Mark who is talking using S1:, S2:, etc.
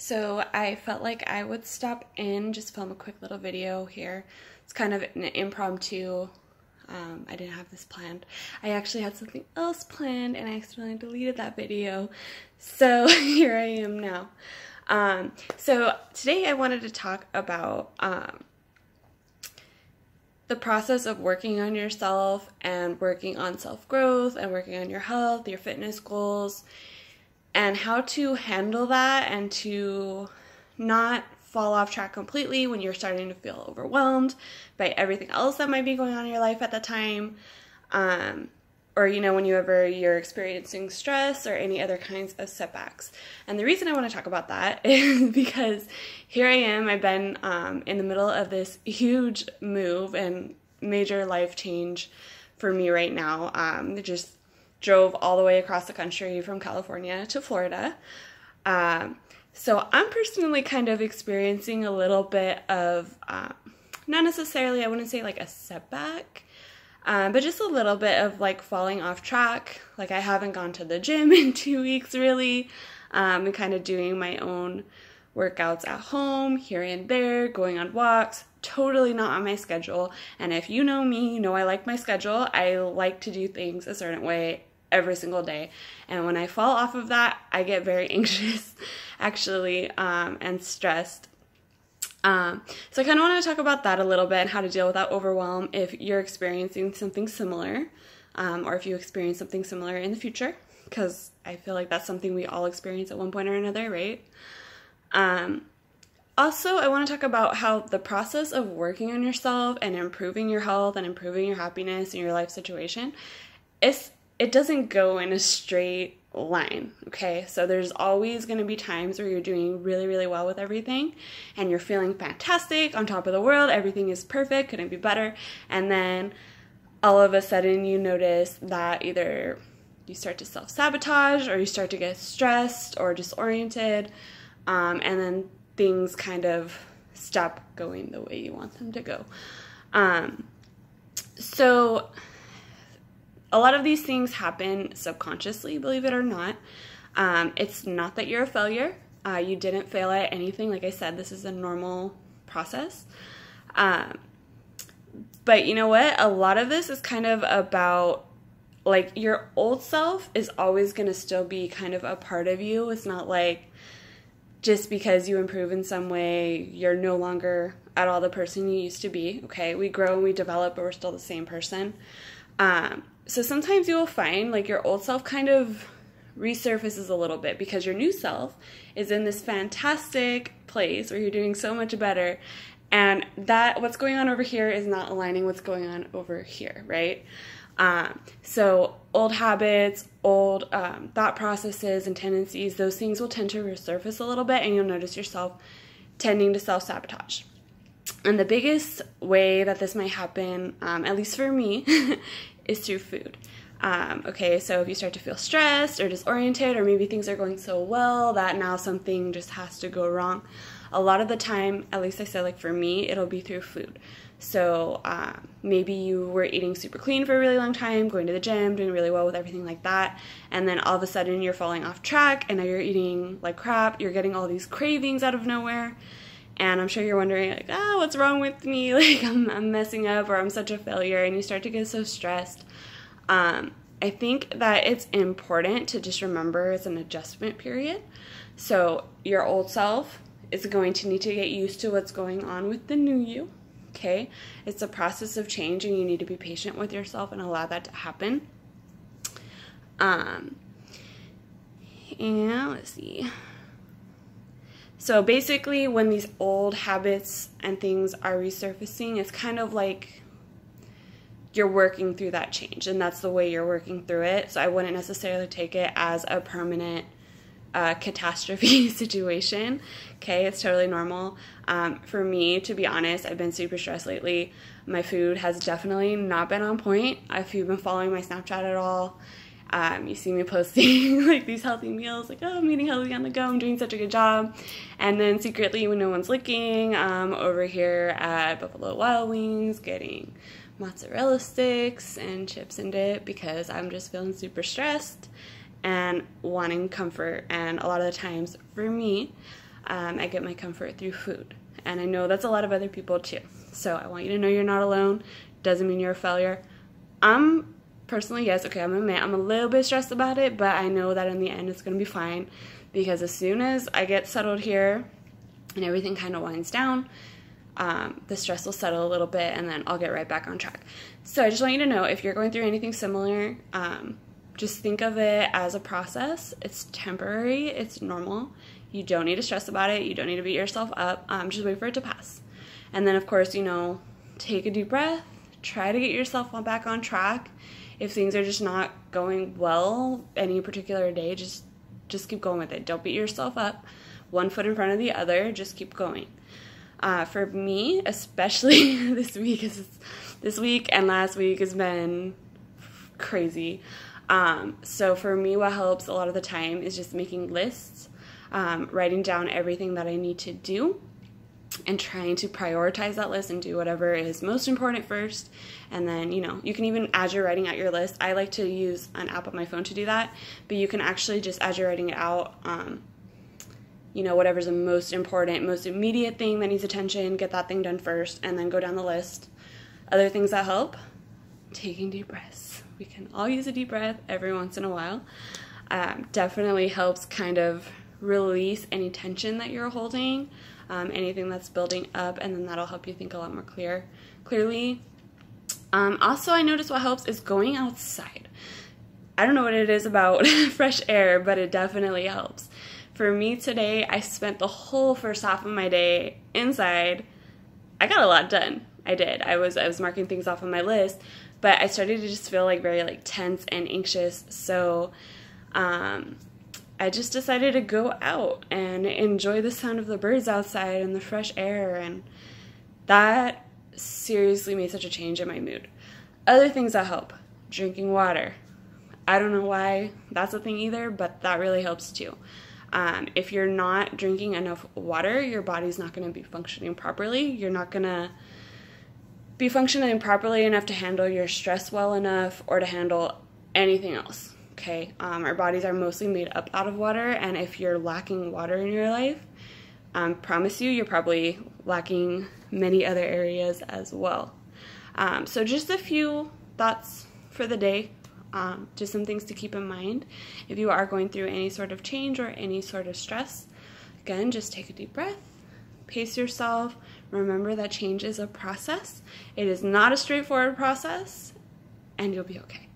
S1: So I felt like I would stop in, just film a quick little video here. It's kind of an impromptu. I didn't have this planned. I actually had something else planned and I accidentally deleted that video. So here I am now. So today I wanted to talk about the process of working on yourself and working on self-growth and working on your health, your fitness goals, and how to handle that and to not fall off track completely when you're starting to feel overwhelmed by everything else that might be going on in your life at the time, or whenever you're experiencing stress or any other kinds of setbacks. And the reason I want to talk about that is because here I am. I've been in the middle of this huge move and major life change for me right now. Just drove all the way across the country from California to Florida. So I'm personally kind of experiencing a little bit of, not necessarily, I wouldn't say like a setback, but just a little bit of like falling off track. Like I haven't gone to the gym in 2 weeks really. I'm kind of doing my own workouts at home, here and there, going on walks, totally not on my schedule. And if you know me, you know I like my schedule. I like to do things a certain way every single day. And when I fall off of that, I get very anxious actually, and stressed. So I kind of want to talk about that a little bit and how to deal with that overwhelm if you're experiencing something similar, or if you experience something similar in the future, because I feel like that's something we all experience at one point or another, right? Also, I want to talk about how the process of working on yourself and improving your health and improving your happiness and your life situation it doesn't go in a straight line, okay? So there's always going to be times where you're doing really, really well with everything and you're feeling fantastic, on top of the world, everything is perfect, couldn't be better, and then all of a sudden you notice that either you start to self-sabotage or you start to get stressed or disoriented, and then things kind of stop going the way you want them to go. So a lot of these things happen subconsciously, believe it or not. It's not that you're a failure. You didn't fail at anything. Like I said, this is a normal process. But you know what? A lot of this is kind of about, like, your old self is always going to still be kind of a part of you. It's not like just because you improve in some way, you're no longer at all the person you used to be. Okay, we grow and we develop, but we're still the same person. So sometimes you will find like your old self kind of resurfaces a little bit because your new self is in this fantastic place where you're doing so much better, and that what's going on over here is not aligning what's going on over here, right? So old habits, old thought processes and tendencies, those things will tend to resurface a little bit, and you'll notice yourself tending to self-sabotage. And the biggest way that this might happen, at least for me, is through food. Okay, so if you start to feel stressed or disoriented, or maybe things are going so well that now something just has to go wrong, a lot of the time, at least I said, like for me, it'll be through food. So maybe you were eating super clean for a really long time, going to the gym, doing really well with everything like that, and then all of a sudden you're falling off track and now you're eating like crap, you're getting all these cravings out of nowhere. And I'm sure you're wondering, like, oh, what's wrong with me? Like, I'm messing up, or I'm such a failure, and you start to get so stressed. I think that it's important to just remember it's an adjustment period. So your old self is going to need to get used to what's going on with the new you, okay? It's a process of change, and you need to be patient with yourself and allow that to happen. And let's see. So basically, when these old habits and things are resurfacing, it's kind of like you're working through that change, and that's the way you're working through it. So I wouldn't necessarily take it as a permanent catastrophe situation. Okay, it's totally normal. For me, to be honest, I've been super stressed lately. My food has definitely not been on point. If you've been following my Snapchat at all, you see me posting like these healthy meals, like, oh, I'm eating healthy on the go, I'm doing such a good job. And then secretly, when no one's looking, over here at Buffalo Wild Wings getting mozzarella sticks and chips and dip because I'm just feeling super stressed and wanting comfort. And a lot of the times for me, I get my comfort through food. And I know that's a lot of other people too. So I want you to know you're not alone. Doesn't mean you're a failure. I'm personally, yes, okay, I'm a little bit stressed about it, but I know that in the end it's going to be fine, because as soon as I get settled here and everything kind of winds down, the stress will settle a little bit, and then I'll get right back on track. So I just want you to know, if you're going through anything similar, just think of it as a process. It's temporary. It's normal. You don't need to stress about it. You don't need to beat yourself up. Just wait for it to pass. And then, of course, take a deep breath. Try to get yourself back on track. If things are just not going well any particular day, just keep going with it. Don't beat yourself up. One foot in front of the other. Just keep going. For me, especially this week and last week has been crazy. So for me, what helps a lot of the time is just making lists, writing down everything that I need to do, and trying to prioritize that list and do whatever is most important first. And then, you can even, as you're writing out your list, I like to use an app on my phone to do that, but you can actually just, as you're writing it out, whatever's the most important, most immediate thing that needs attention, get that thing done first, and then go down the list. Other things that help, taking deep breaths. We can all use a deep breath every once in a while. Definitely helps kind of release any tension that you're holding, anything that's building up, and then that'll help you think a lot more clearly. Also, I noticed what helps is going outside. I don't know what it is about fresh air, but it definitely helps. For me today, I spent the whole first half of my day inside. I got a lot done. I did. I was marking things off on my list, but I started to just feel very tense and anxious. So I just decided to go out and enjoy the sound of the birds outside and the fresh air, and that seriously made such a change in my mood. Other things that help, drinking water. I don't know why that's a thing either, but that really helps too. If you're not drinking enough water, your body's not going to be functioning properly. You're not going to be functioning properly enough to handle your stress well enough or to handle anything else. Okay, our bodies are mostly made up out of water, and if you're lacking water in your life, I promise you're probably lacking many other areas as well. So just a few thoughts for the day, just some things to keep in mind if you are going through any sort of change or any sort of stress. Again, just take a deep breath, pace yourself, remember that change is a process. It is not a straightforward process, and you'll be okay.